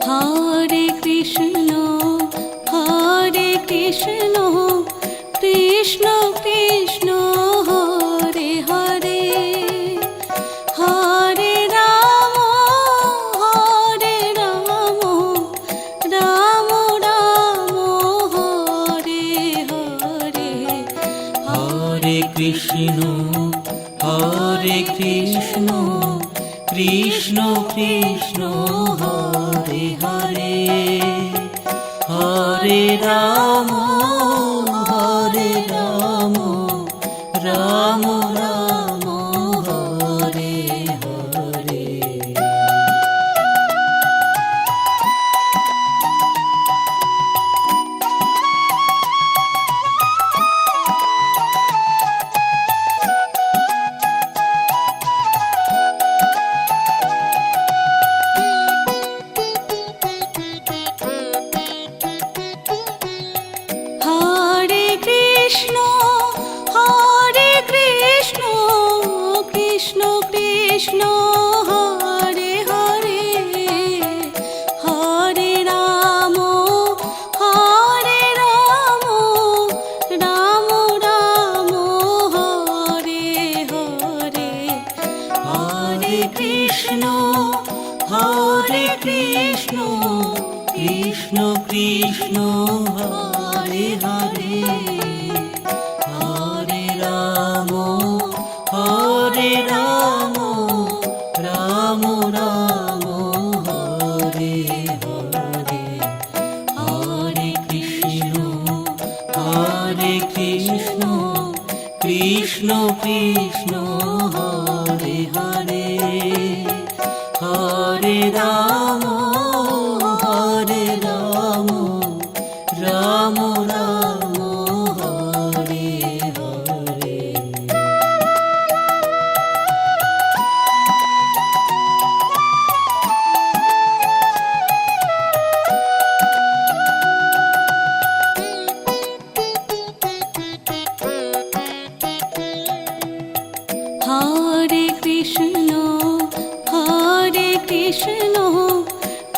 Hare Krishna Krishna Krishna Hare Hare Hare Ram Ram Ram Hare Hare Hare Krishna Krishna Krishna Hare Hare Hare Ram Ram Ram Hare Hare. Hare Krishna Krishna Krishna Hare Hare Hare Ram Ram Ram Hare Hare Hare Krishna Krishna Krishna Hare Hare Hare Ram Ram Ram Hare Hare Hare Krishna Krishna Krishna Hare Hare Hare Ram Ram Ram Hare Hare. Hare Krishna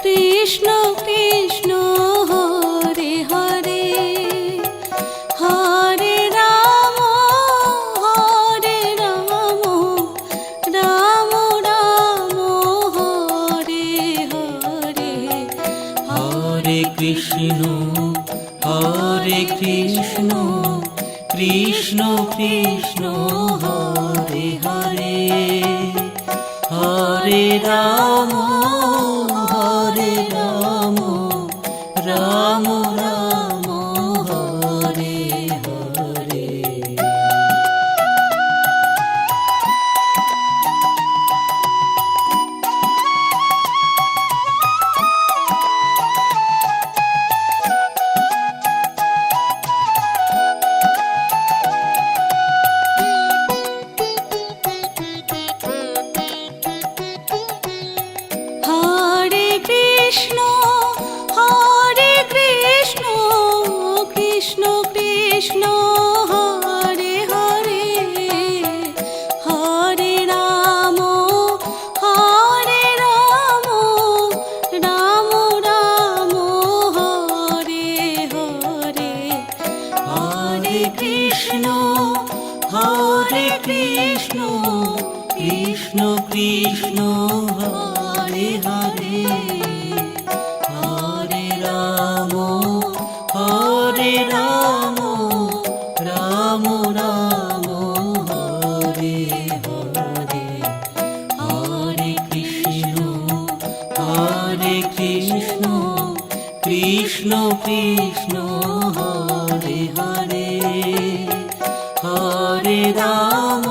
Krishna Krishna Hare Hare Hare Ram Ram Ram Hare Hare Hare Krishna Krishna Krishna Hare Hare Hare Ram Ram Ram Hare Hare. Hare Krishna Krishna Krishna Hare Hare Hare Ram Ram Ram Hare Hare Hare Krishna Krishna Krishna Hare Hare Hare Ram Ram Ram Hare Hare Hare Krishna Krishna Krishna Hare Hare Hare Ram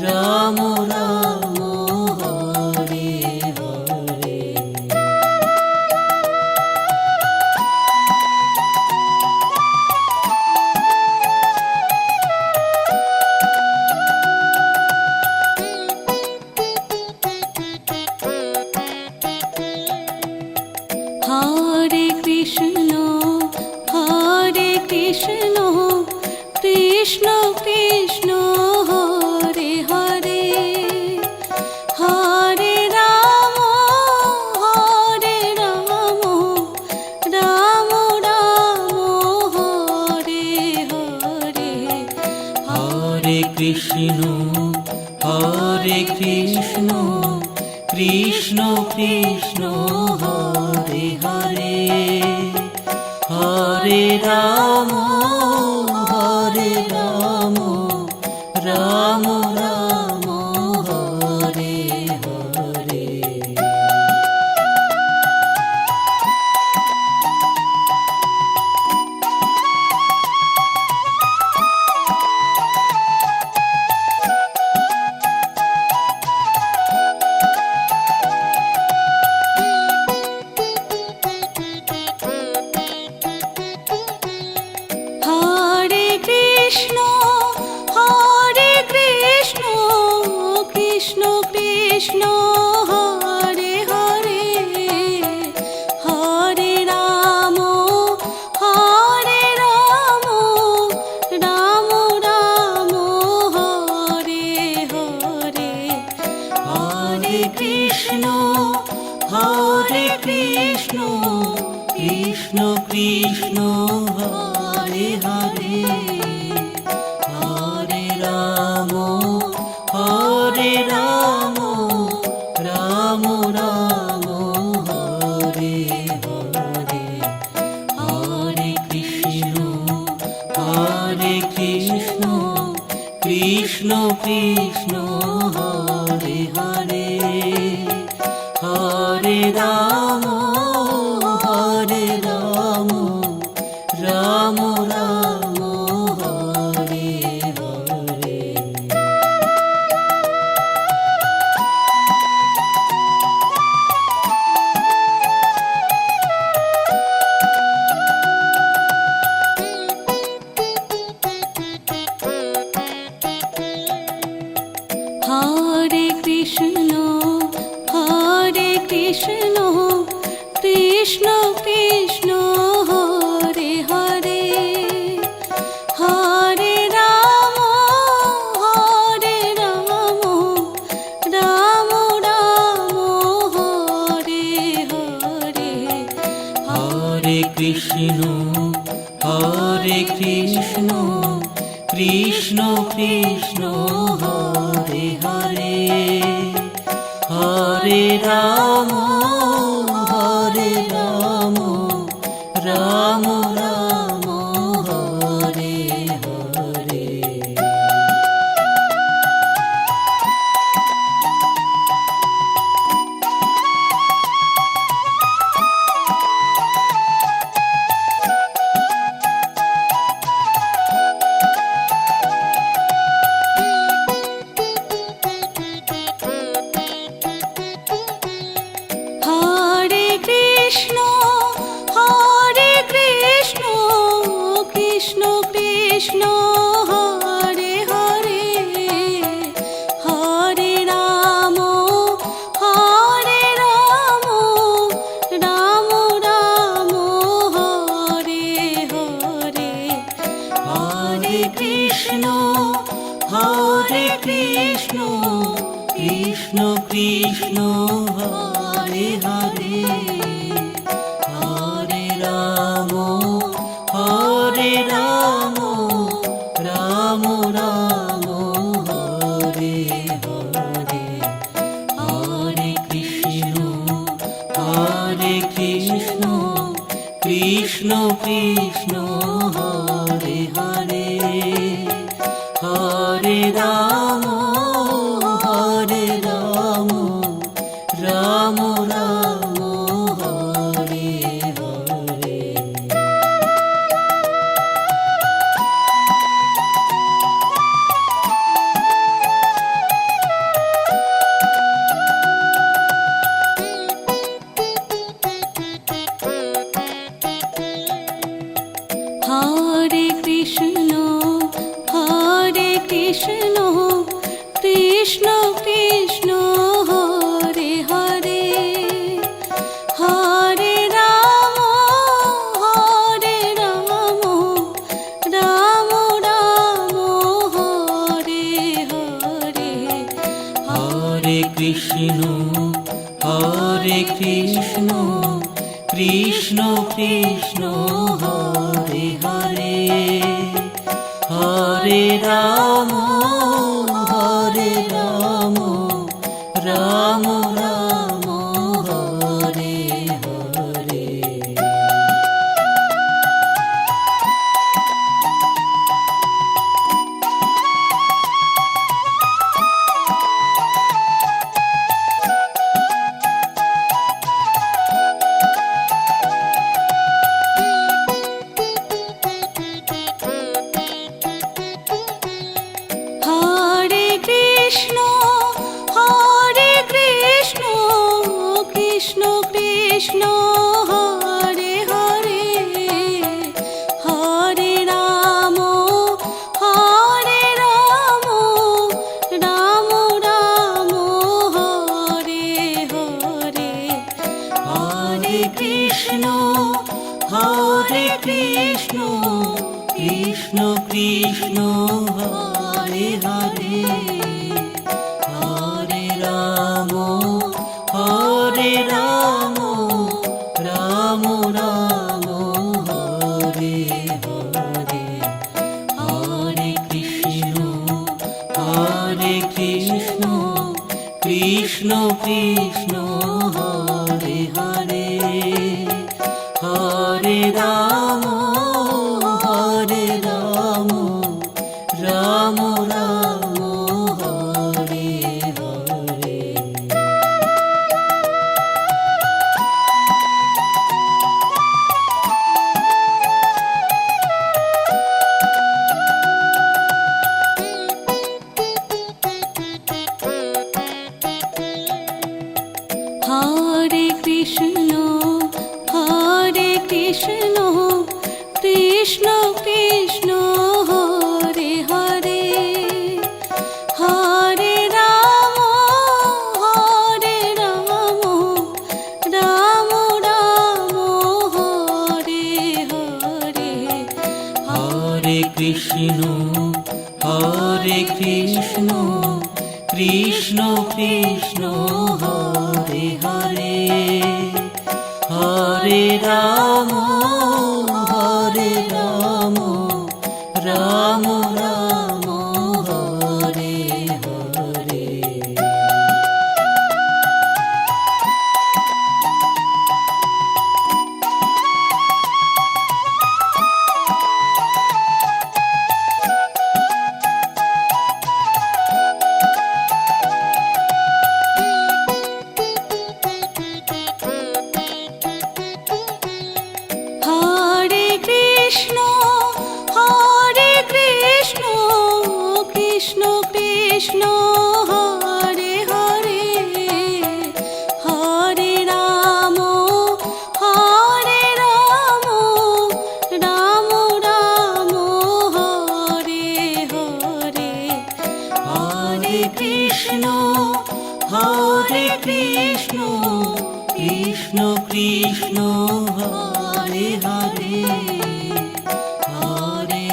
Ram Ram Hare Hare. Hare Krishna Krishna Krishna Hare Hare Hare Ram Krishna Krishna Krishna Hare Hare Hare Ram Ram Ram Hare Hare. Hare Krishna Krishna Krishna Hare Hare Hare Ram Ram Ram Hare Hare. Hare Krishna Krishna Krishna Hare Hare Hare Ram Ram Ram Hare Hare. Hare Krishna Krishna Krishna Hare Hare Hare Ram Ram Ram Hare Hare. Hare Krishna Krishna Krishna Hare Hare Hare Ram Ram Ram Hare Hare. Hare Krishna Krishna Krishna Hare Hare Hare Ram Ram Ram Hare Hare. Hare Krishna Krishna Krishna Hare Hare Hare Ram Ram Ram Hare Hare. Hare Krishna Krishna Krishna Hare Hare Hare Ram Ram Ram Hare Hare. Hare Krishna Krishna Krishna Hare Hare Hare Ram Ram Ram Hare Hare. Hare Krishna Krishna Krishna Hare Hare Hare Ram Ram Ram Hare Hare. Hare Krishna Krishna Krishna Hare Hare Hare Ram Hare Ram Ram Ram Hare Hare, Hare Krishna Krishna Krishna Hare Hare, Hare Ram Ram Ram Hare Hare. Hare Krishna Krishna Krishna Hare Hare, Hare Ram Ram Ram Hare Hare. Hare Krishna Krishna Krishna Hare Hare, Hare Ram Ram Ram Hare Hare. Hare Krishna Krishna Krishna Hare Hare, Hare Ram Ram Ram Hare Hare. Hare Krishna Krishna Krishna Hare Hare, Hare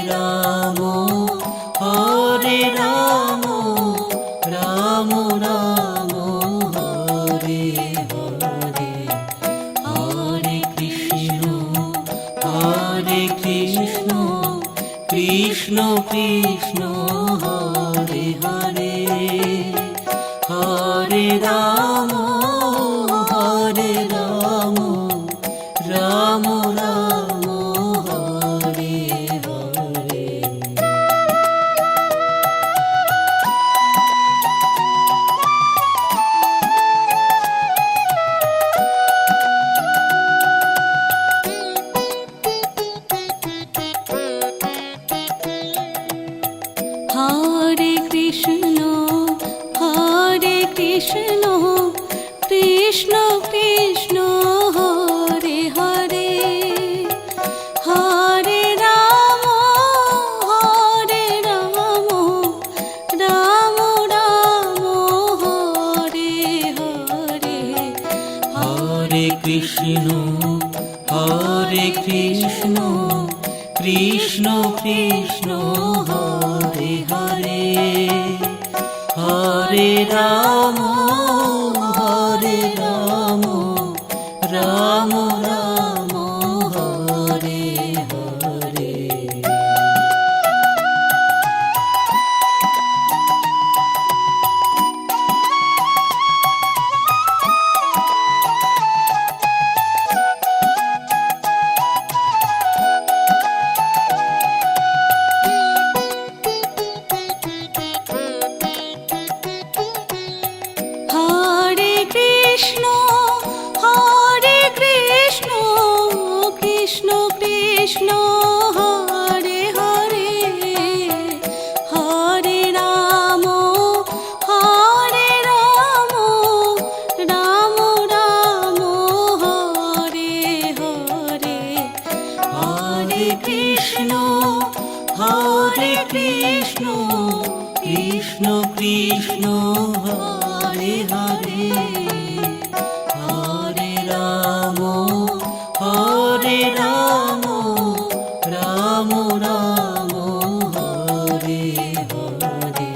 Ram Ram Ram Hare Hare. Hare Krishna Krishna Krishna Hare Hare, Hare Ram Ram Ram Hare Hare. Hare Krishna Krishna Krishna Hare Hare, Hare Ram Ram Ram Hare Hare. Hare Krishna Krishna Krishna Hare Hare, Hare Ram Ram Ram Hare Hare. Hare Krishna Krishna Krishna Hare Hare, Hare Ram Ram Ram Hare Hare. Hare Krishna Krishna Krishna Hare Hare, Hare Ram Ram Ram Hare Hare.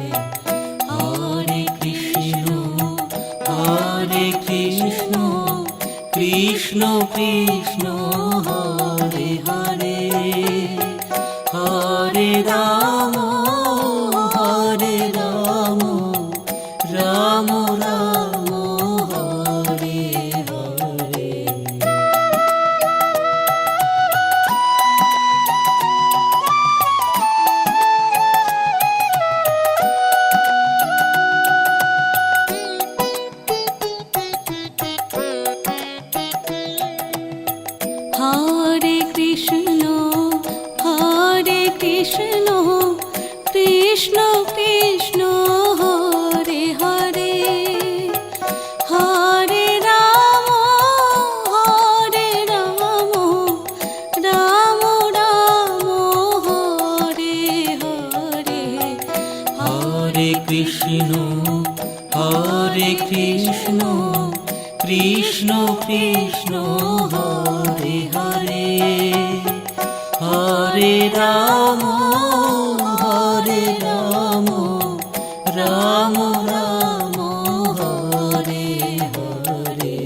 Hare Krishna Krishna Krishna Hare Hare Hare Ram Ram Ram Hare Hare. Hare Krishna Krishna Krishna Hare Hare Hare Ram Ram Ram Hare Hare. Hare Krishna Krishna Krishna Hare Hare Hare Ram Ram Ram Hare Hare.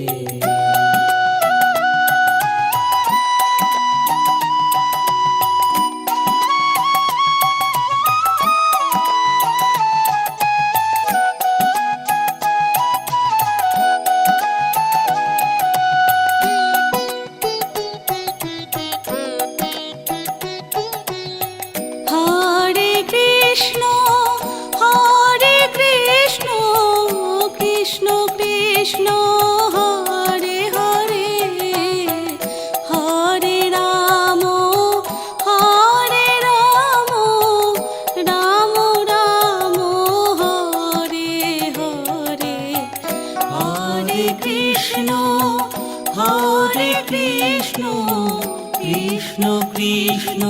Hare Krishna Krishna Krishna Hare Hare Hare Ram Ram Ram Hare Hare. Hare Krishna Krishna Krishna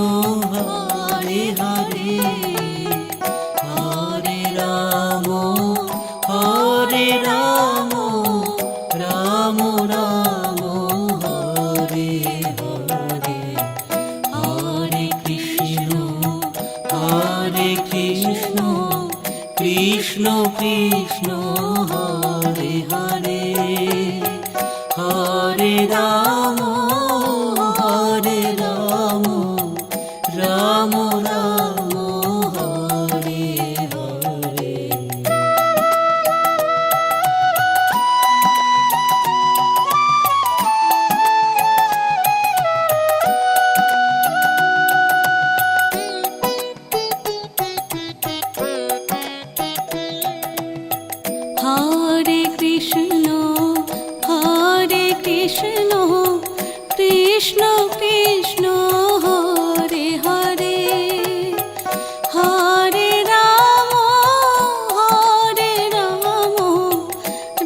Hare Hare Hare Ram Ram Ram Hare Hare. Hare Krishna Krishna Krishna Hare Hare Hare Ram Ram Ram Hare Hare. Hare Krishna Krishna Krishna Hare Hare Hare Ram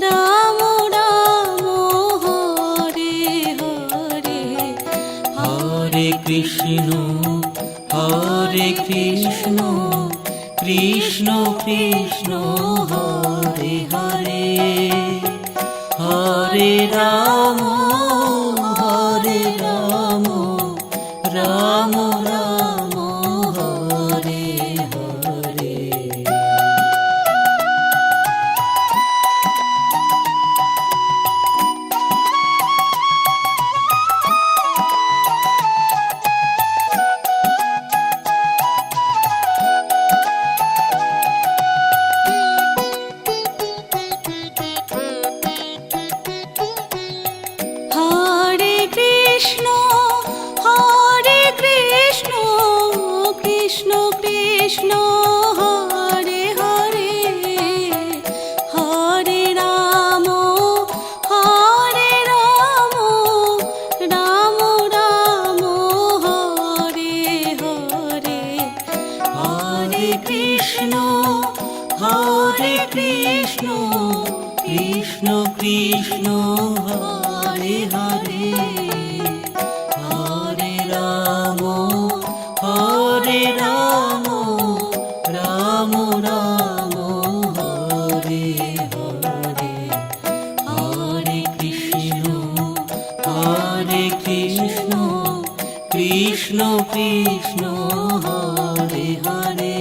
Ram Ram Hare Hare. Hare Krishna Krishna Krishna Hare Hare Hare Ram Ram Ram Hare Hare. Hare Krishna Krishna Krishna Hare Hare Hare Ram Ram Ram Hare Hare. Hare Krishna Krishna Krishna Hare Hare Hare Ram Ram Ram Hare Hare. Hare Krishna Krishna Krishna Hare Hare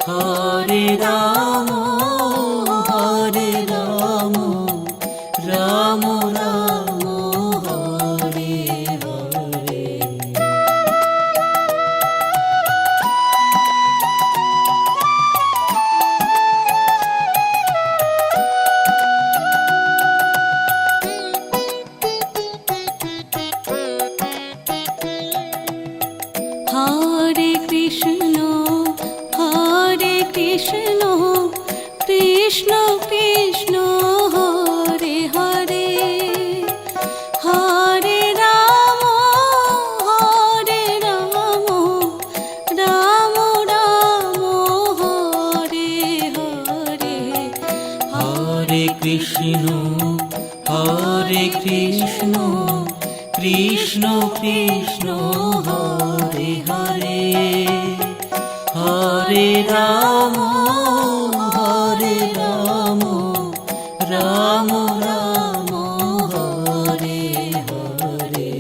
Hare Ram Ram Ram Hare Krishna Krishna Krishna Hare Hare, Hare Ram Ram Ram Hare Hare.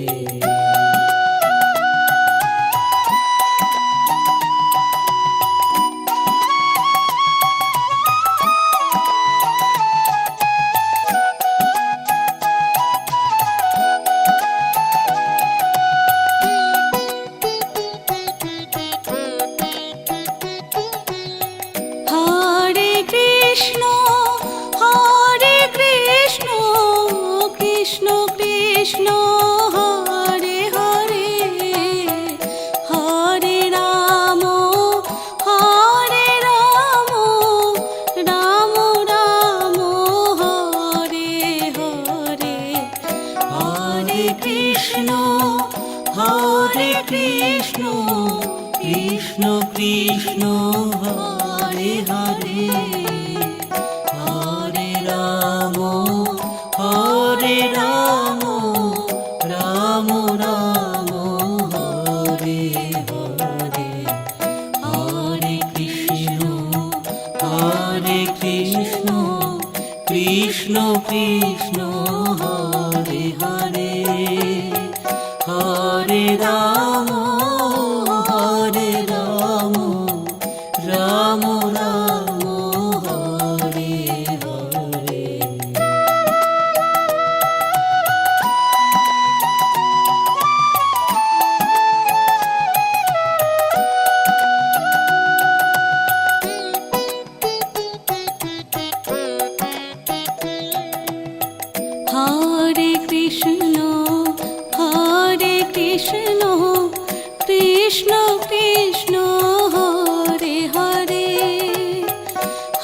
Hare Krishna Krishna Krishna Hare Hare, Hare Ram Ram Ram Hare Hare. Hare Krishna Krishna Krishna Hare Hare, Hare Ram Ram Ram Hare Hare. Hare Krishna Krishna Krishna Hare Hare, Hare Ram Ram Ram Hare Hare. Hare Krishna Krishna Krishna Hare Hare,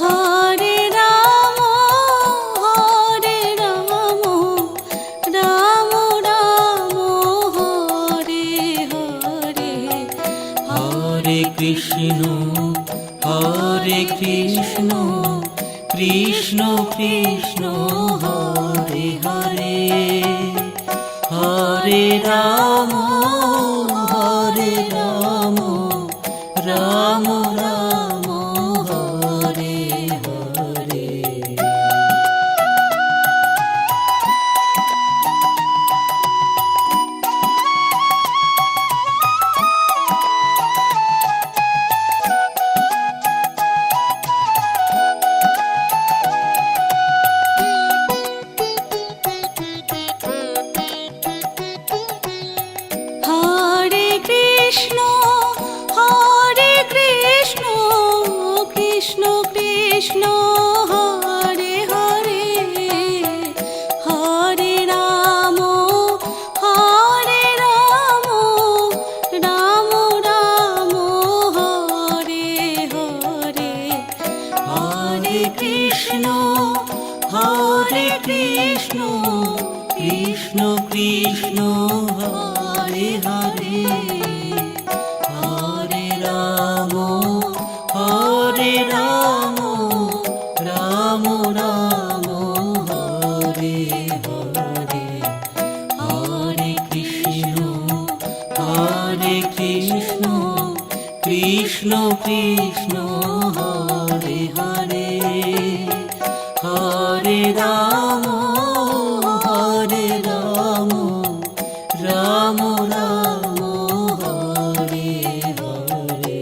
Hare Ram Ram Ram Hare Hare. Hare Krishna Krishna Krishna Hare Hare, Hare Ram Ram Ram Hare Hare. Hare Krishna Krishna Krishna Hare Hare, Hare Ram Ram Ram Hare Hare. Hare Krishna Krishna Krishna Hare Hare, Hare Ram Ram Ram Hare Hare. Hare Krishna Krishna Krishna Hare Hare, Hare Ram Ram Ram Hare Hare.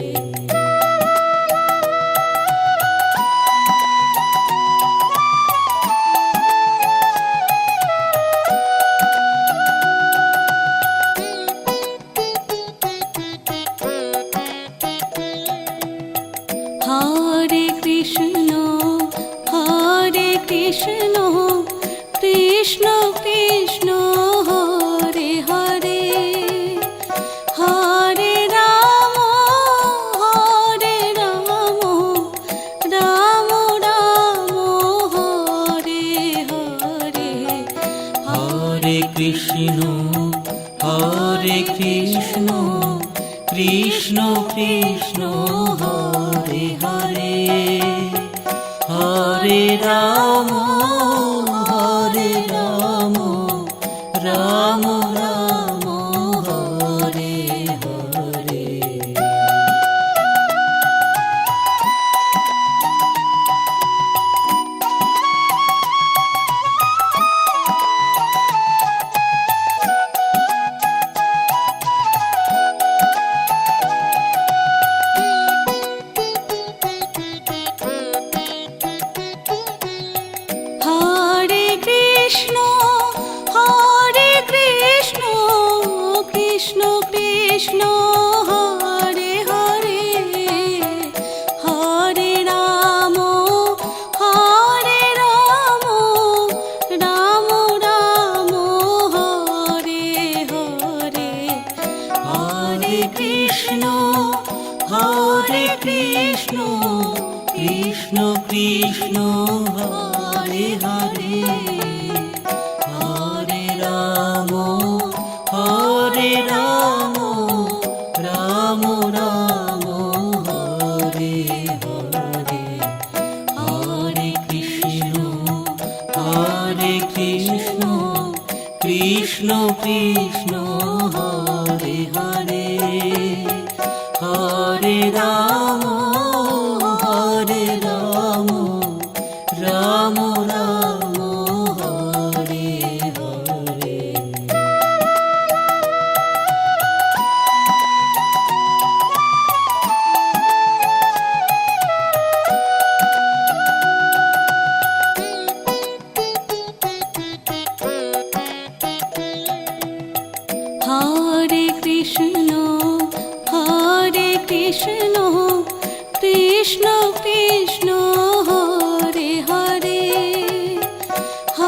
Hare Krishna Krishna Krishna Hare Hare, Hare Ram Ram Ram Hare Hare. Hare Krishna Krishna Krishna Hare Hare, Hare Ram Hare Ram Ram Ram Hare Hare. Hare Krishna Krishna Krishna Hare Hare, Hare Ram Ram Ram Hare Hare. Hare Krishna Krishna Krishna Hare Hare, Hare Ram Ram Ram Hare Hare. Hare Krishna Krishna Krishna Hare Hare, Hare Ram Ram Ram Hare Hare. Hare Krishna Krishna Krishna Hare Hare,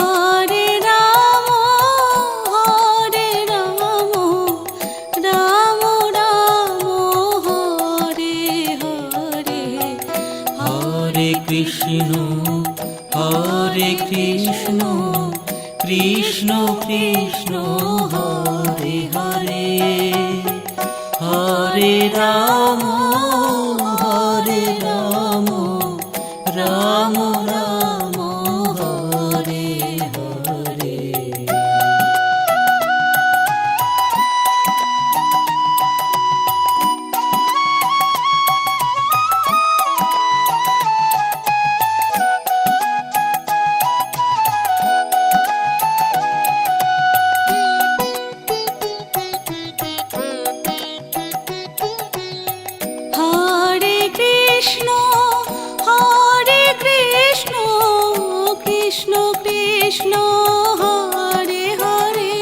Hare Ram Ram Ram Hare Hare. Hare Krishna Krishna Krishna Hare Hare, Hare Ram Ram Ram Hare Hare. Hare Krishna Krishna Krishna Hare Hare,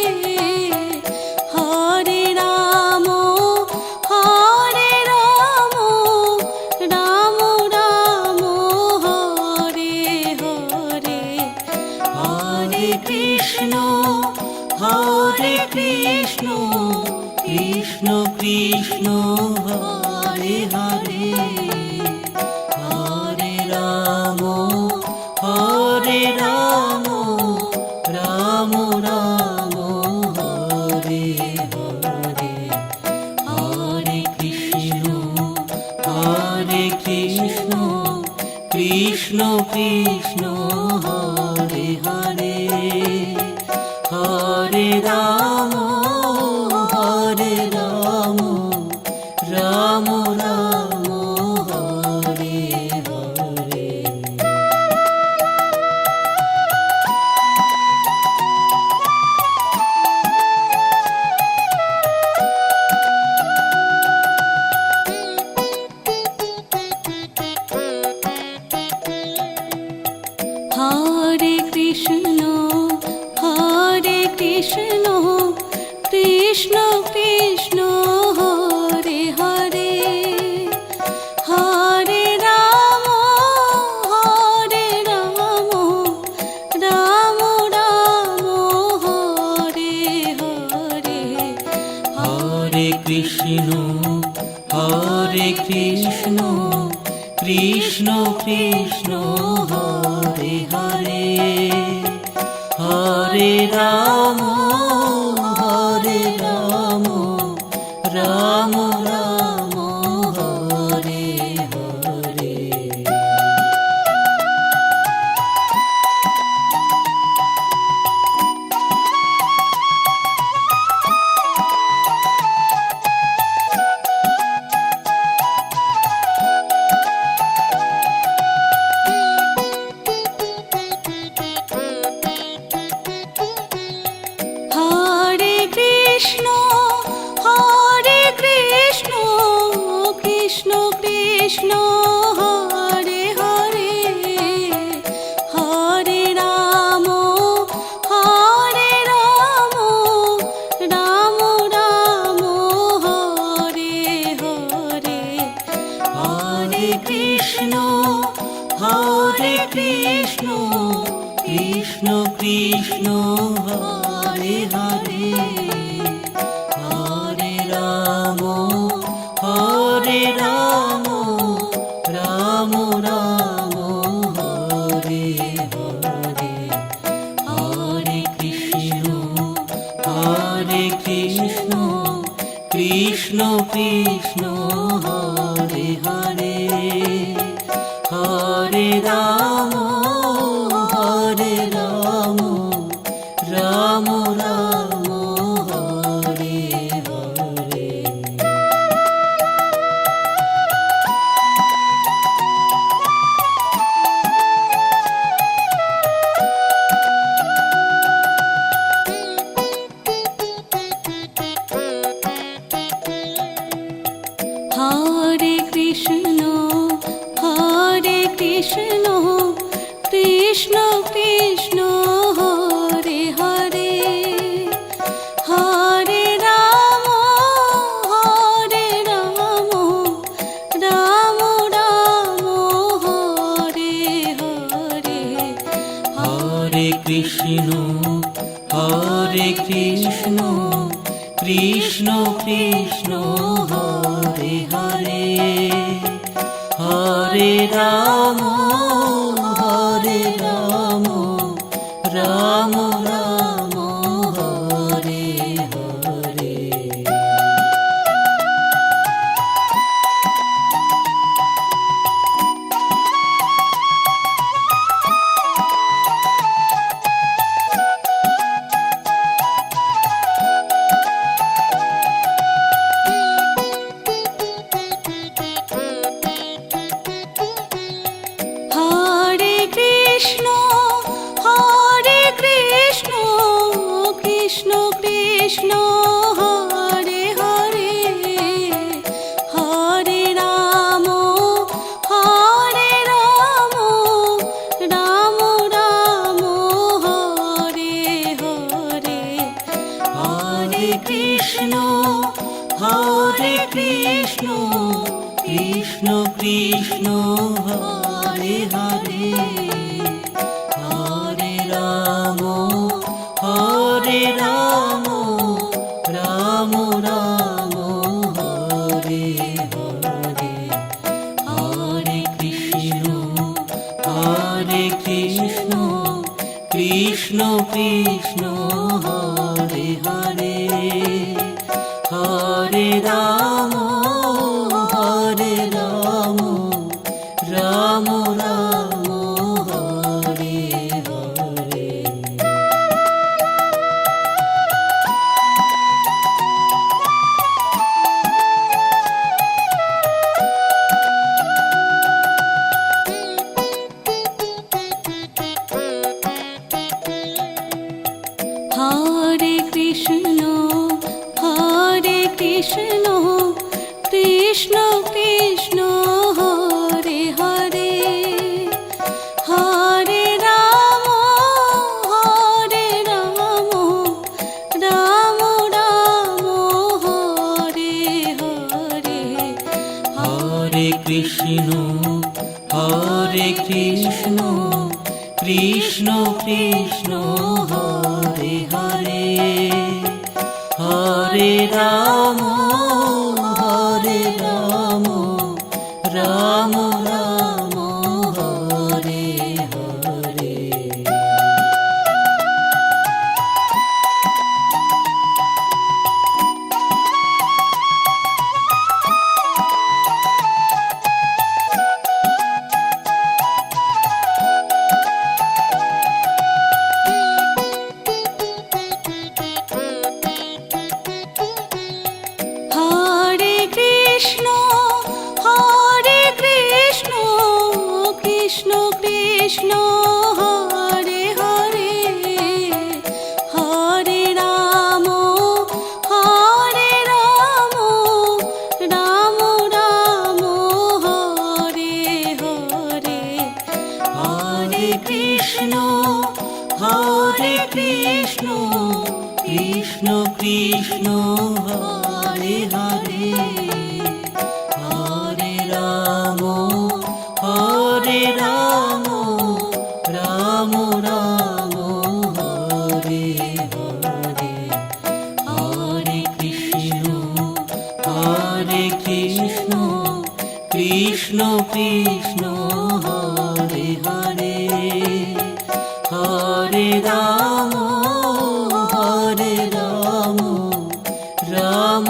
Hare Ram Ram Ram Hare Hare. Hare Krishna Krishna Krishna Hare Hare, Hare Ram Ram Ram Hare Hare. Hare Krishna Krishna Krishna Hare Hare, Hare Ram Ram Ram Hare Hare. Hare Krishna Krishna Krishna Hare Hare, Hare Ram Ram Ram Hare Hare. Hare Krishna Krishna Krishna Hare Hare, Hare Ram Ram Ram Hare Hare. Krishna Hare Hare Hare Ram Ram Ram Hare Hare Hare Krishna Krishna Krishna Hare Hare Hare Ram Ram Ram Hare Hare Hare Krishna Krishna Krishna Hare Hare Hare Ram Ram Ram Hare Hare Hare Krishna Krishna Krishna Hare Hare Hare Ram Ram Ram Hare Hare Hare Krishna Krishna Krishna Hare Hare Hare Ram Ram Ram Hare Hare Hare Krishna Krishna Krishna Hare Hare Hare Ram Ram Ram Hare Hare Hare Krishna Krishna Krishna Hare Hare Hare Ram Ram Ram Hare Hare Hare Krishna Krishna Krishna Hare Hare Hare Ram Ram Ram Hare Hare Hare Krishna Krishna Krishna Hare Hare Hare Ram Ram Ram Hare Hare Hare Krishna Krishna Krishna Hare Hare Hare Ram Ram Ram Hare Hare Hare Hare Krishna Krishna Krishna Hare Hare Hare Ram Ram Ram Hare Hare Hare Krishna Krishna Krishna Hare Hare Hare Ram Ram Ram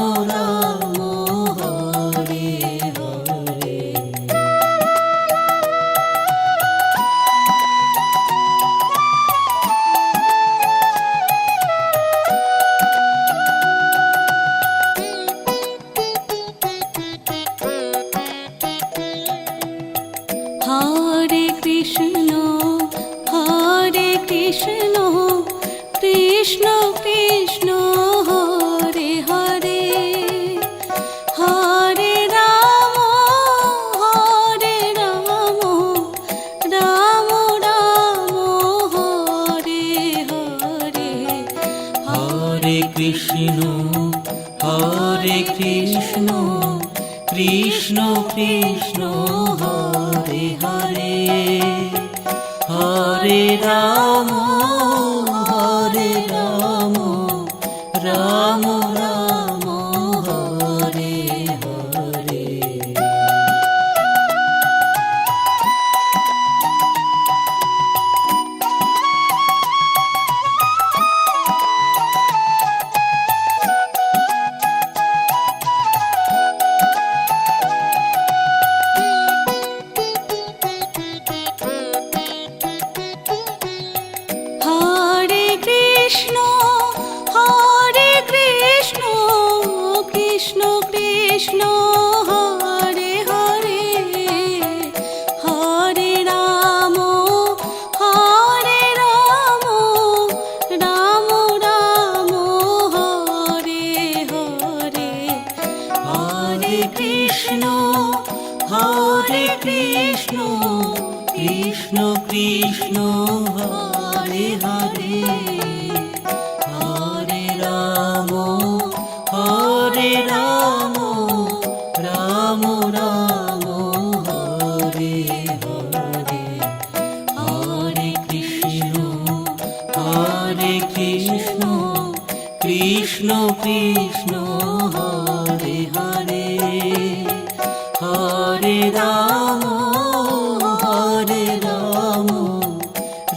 Hare Hare Hare Krishna Krishna Krishna Hare Hare Hare Ram Ram Ram Hare Hare Hare Krishna Krishna Krishna Hare Hare Hare Ram Ram Ram Hare Hare Hare Krishna Krishna Krishna Hare Hare Hare Ram Ram Ram Hare Hare Hare Krishna Krishna Krishna Hare Hare Hare Ram Ram Ram Hare Hare Hare Krishna Krishna Krishna Hare Hare Hare Ram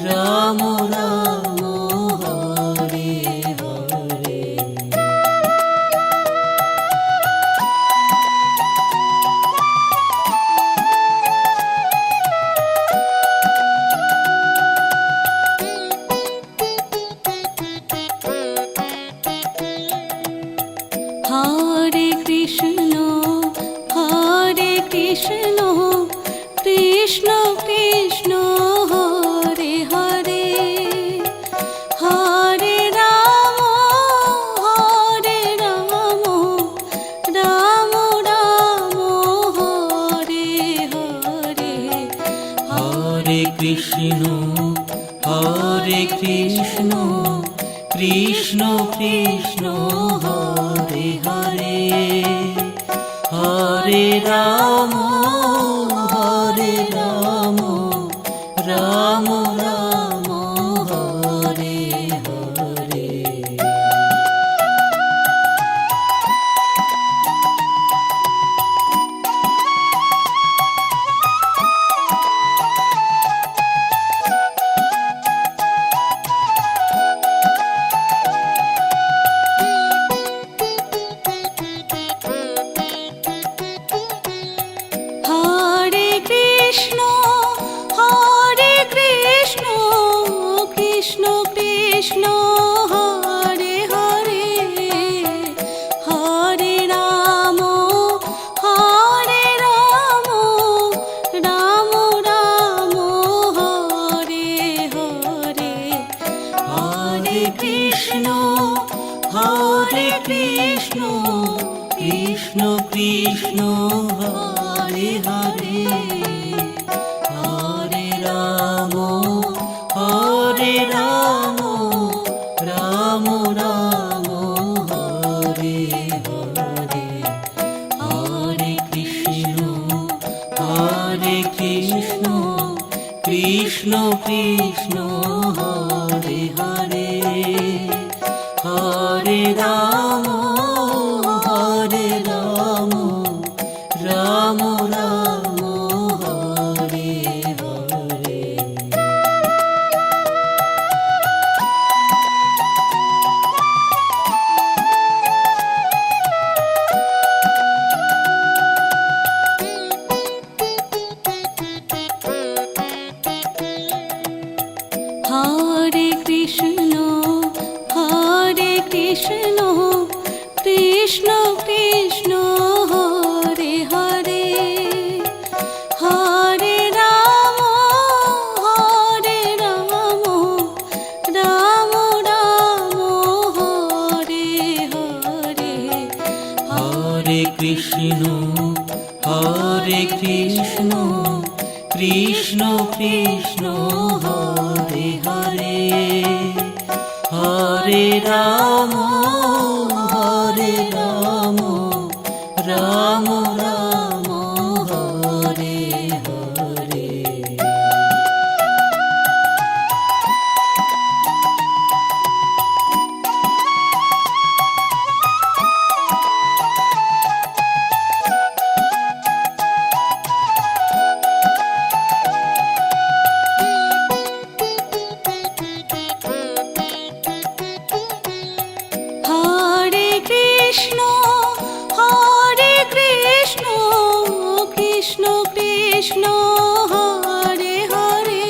Ram Ram Hare Hare Hare Krishna Krishna Krishna Hare Hare Hare Ram Ram Ram Hare Hare Hare Krishna Krishna Krishna Hare Hare Hare Ram Ram Ram Hare Hare Hare Krishna Krishna Krishna Hare Hare Hare Ram Ram Ram Hare Hare Hare Krishna Krishna Krishna Hare Hare Hare Ram Krishna Hare Krishna Krishna Krishna Hare Hare Hare Ram Ram Ram Hare Hare. Hare Krishna Krishna Krishna Hare Hare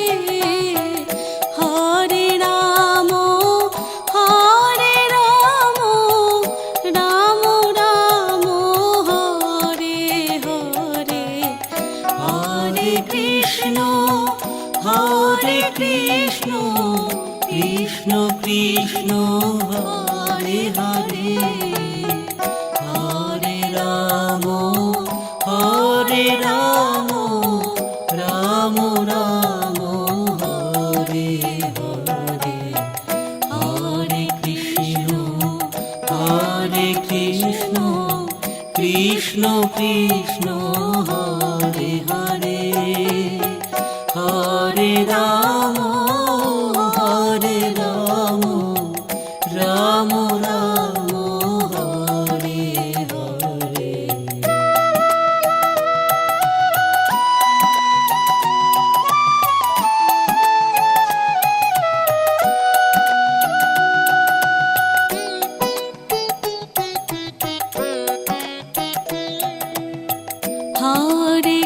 Hare Ram Ram Ram Hare Hare Hare Krishna Krishna Krishna Hare Hare Hare Ram Ram Ram Hare Hare Hare Krishna Krishna Krishna Hare Hare Hare Ram Ram Ram Hare Hare. Hare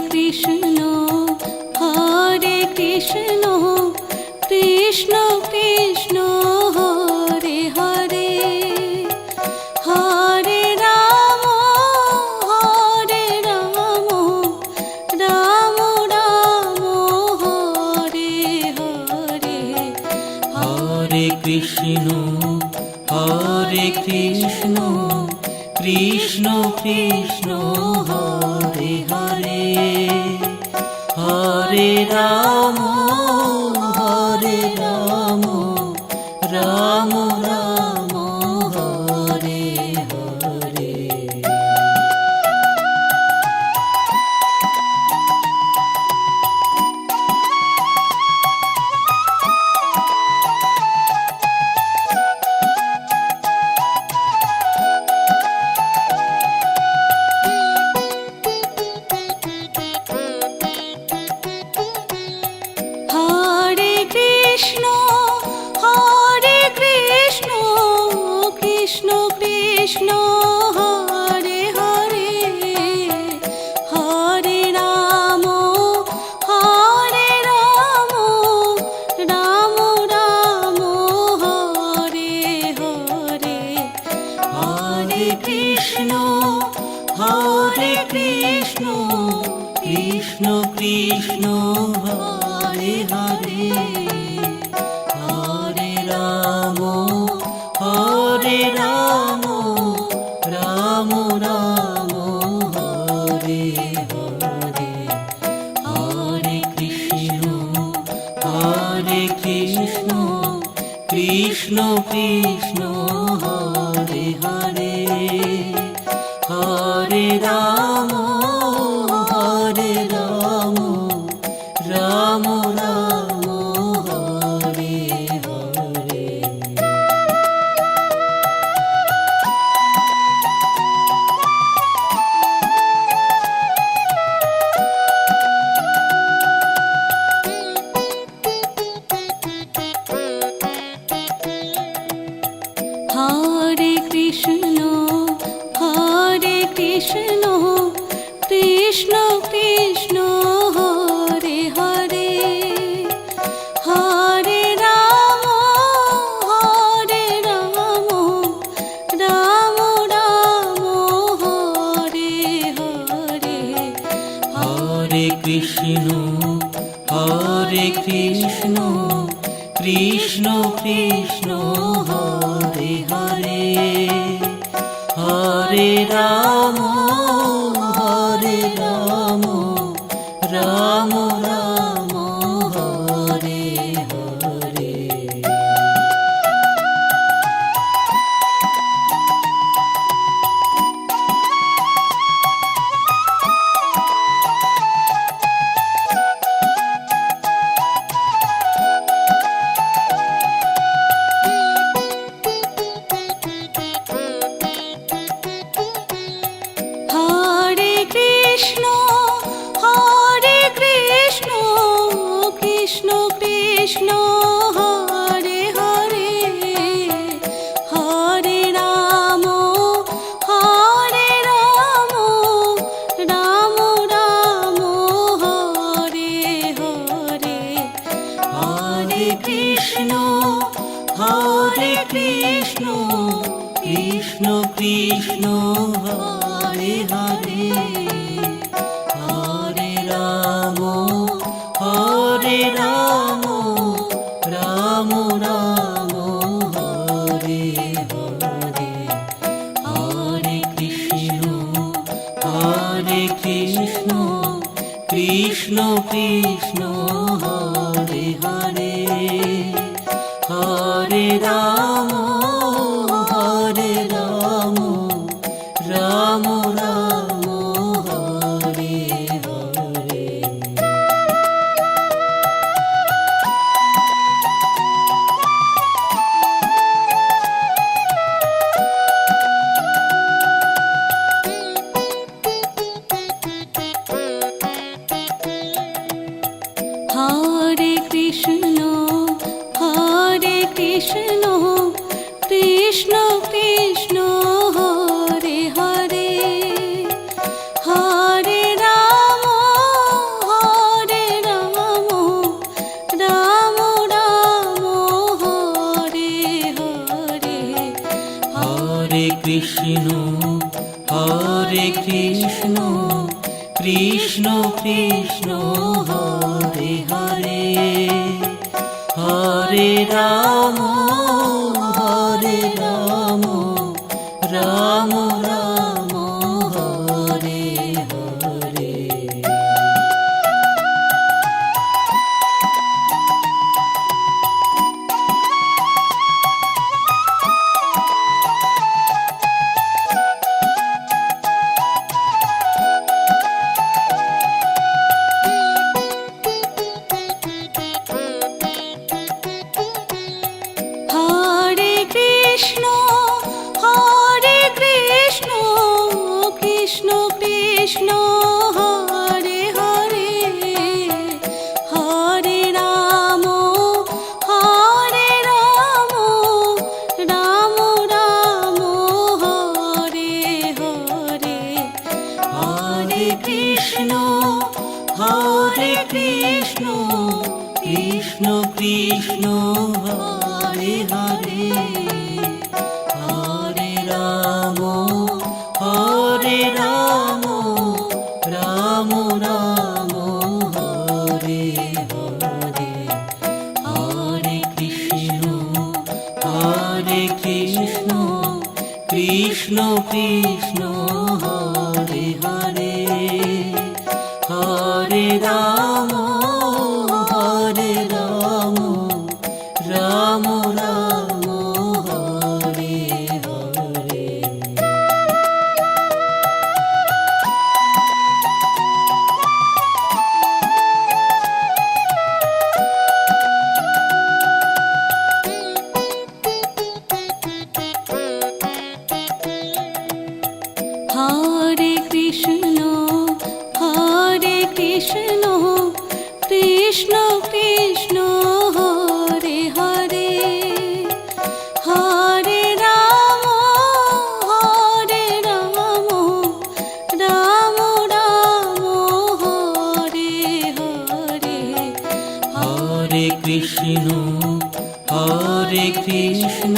Krishna Krishna Krishna Hare Hare Hare Ram Ram Ram Hare Hare Hare Krishna Krishna Krishna Hare Hare Hare Ram Ram Ram Hare Hare. Hare Krishna Krishna Krishna Hare Hare Hare Ram Ram Ram Hare Hare Hare Krishna Krishna Krishna Hare Hare Hare Ram Ram Ram Hare Hare Hare Krishna Krishna Krishna Hare Hare Hare Ram Ram Ram Hare Hare. Hare Krishna Krishna Krishna Hare Hare Hare Ram Ram Ram Hare Hare Hare Krishna Krishna Krishna Hare Hare Hare Ram Hare Krishna Krishna Krishna Hare Hare Hare Ram Ram Ram Hare Hare Hare Krishna Krishna Krishna Hare Hare Hare Ram Ram Ram Hare Hare Hare Krishna Krishna Krishna Hare Hare Hare Ram Ram Ram Hare Hare Hare Krishna Krishna Krishna Hare Hare Hare Ram Ram Ram Hare Hare Hare Krishna Krishna Krishna Hare Hare Hare Ram Ram Ram Hare Hare Hare Krishna Krishna Krishna Hare Hare Hare Ram Ram Ram Hare Hare Hare Krishna Krishna Krishna Hare Hare Hare Ram Ram Ram Hare Hare Hare Krishna Krishna Krishna Hare Hare Hare Ram Ram Ram Hare Hare Hare Krishna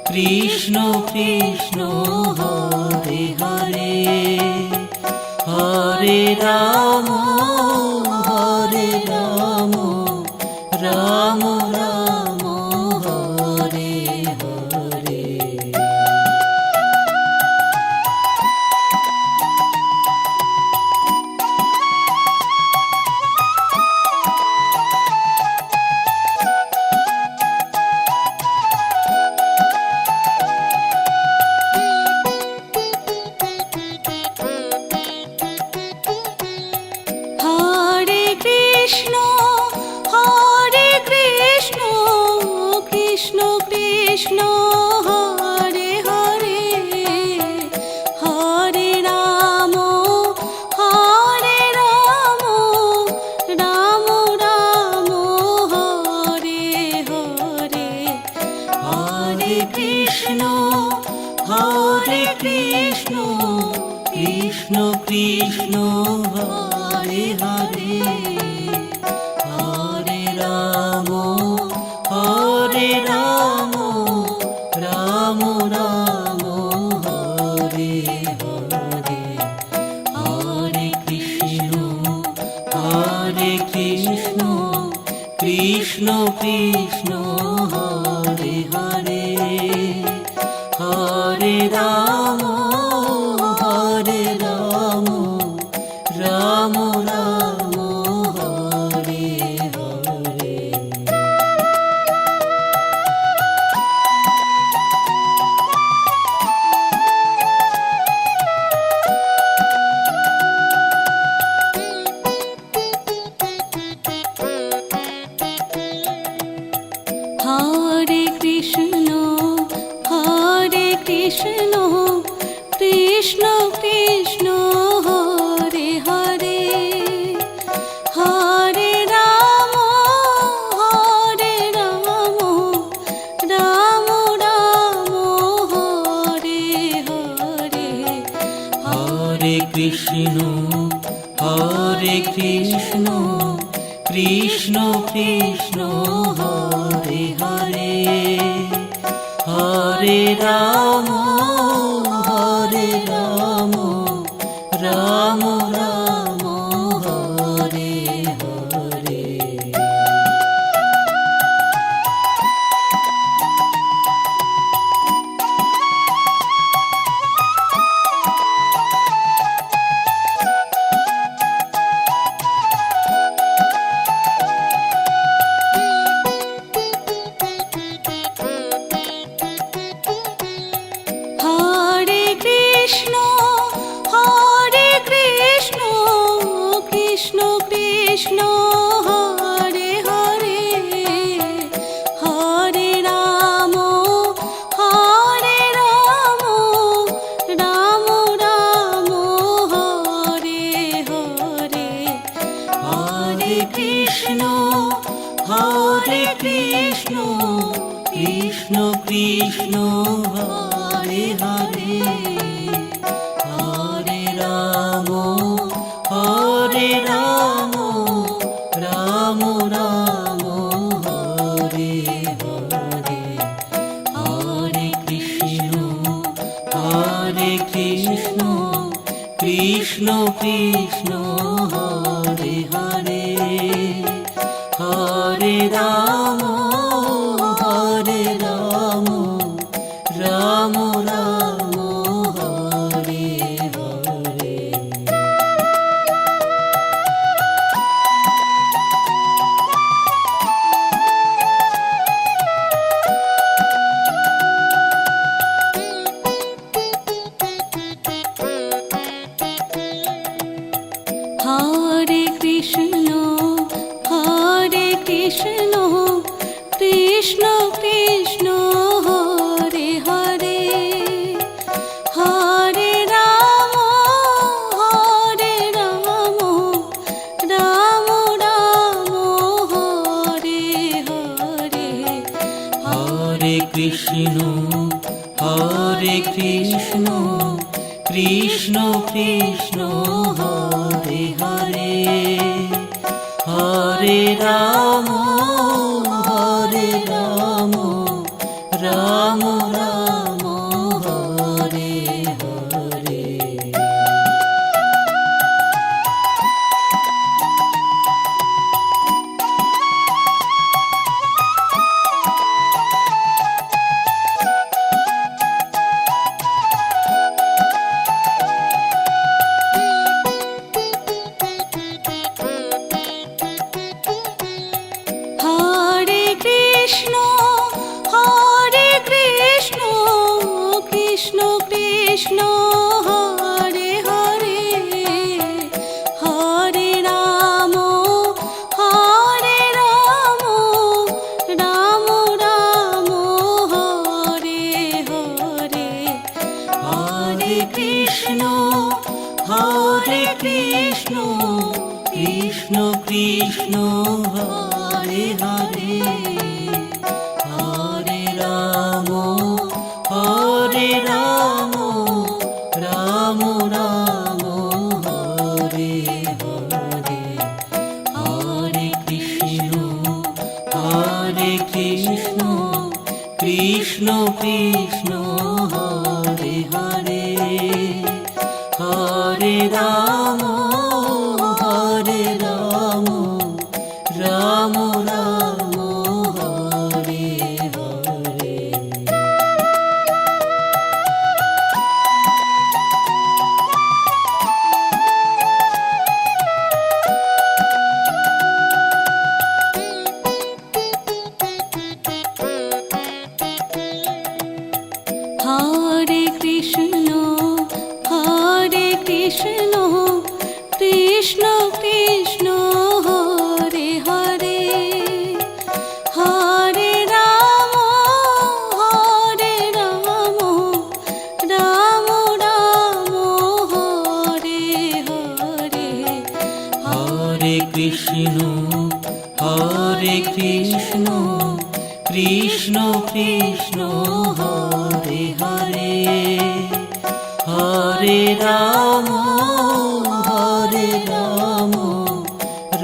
Krishna Krishna Hare Hare Hare Ram Ram Ram Hare Hare Hare Krishna Krishna Krishna Hare Hare Hare Ram Ram Ram Hare Hare Hare Krishna Krishna Krishna Hare Hare Hare Ram Ram Hare Ram Ram Ram Hare Hare. Hare Krishna Krishna Krishna Krishna Hare Hare, Hare Ram Ram Ram Hare Hare. Hare Krishna Krishna Krishna Hare Hare, Hare Ram Ram Ram Hare Hare. Hare Krishna Krishna Krishna Hare Hare, Hare Ram Ram Ram Hare Hare. Hare Krishna Krishna Krishna Hare Hare, Hare Ram Ram Ram Hare Hare. Hare Krishna Krishna Krishna Hare Hare, Hare Ram Ram Ram Hare Hare. Hare Krishna Krishna Krishna Hare Hare, Hare Ram Ram Ram Hare Hare. Hare Krishna Krishna Krishna Hare Hare, Hare Ram Ram Ram Hare Hare. Hare Krishna Krishna Krishna Hare Hare, Hare Ram Ram Ram Hare Hare. Hare Krishna Krishna Krishna Hare Hare, Hare Ram Ram Ram Hare Hare. Hare Krishna Krishna Krishna Hare Hare, Hare Ram Ram Ram Hare Hare. Hare Krishna Krishna Krishna Hare Hare Hare Ram Ram Ram Hare Hare Hare Krishna Krishna Krishna Hare Hare Hare Ram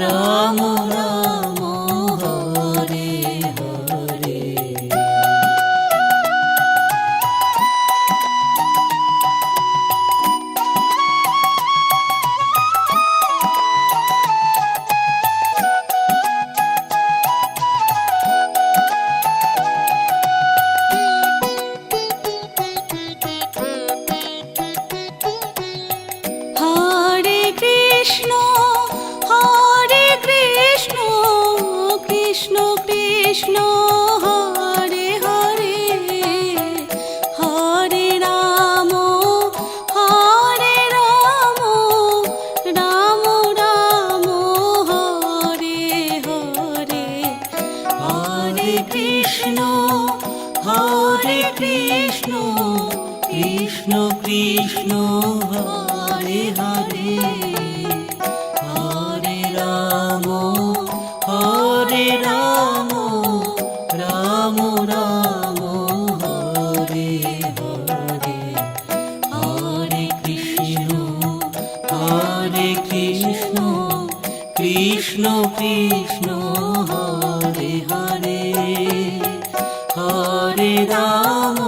Ram Ram Hare Hare. Hare Krishna Krishna Krishna Hare Hare Hare Ram Ram Ram Hare Hare Hare Krishna Krishna Krishna Hare Hare Hare Ram Ram Ram Hare Hare Hare Krishna Krishna Krishna Hare Hare Hare Ram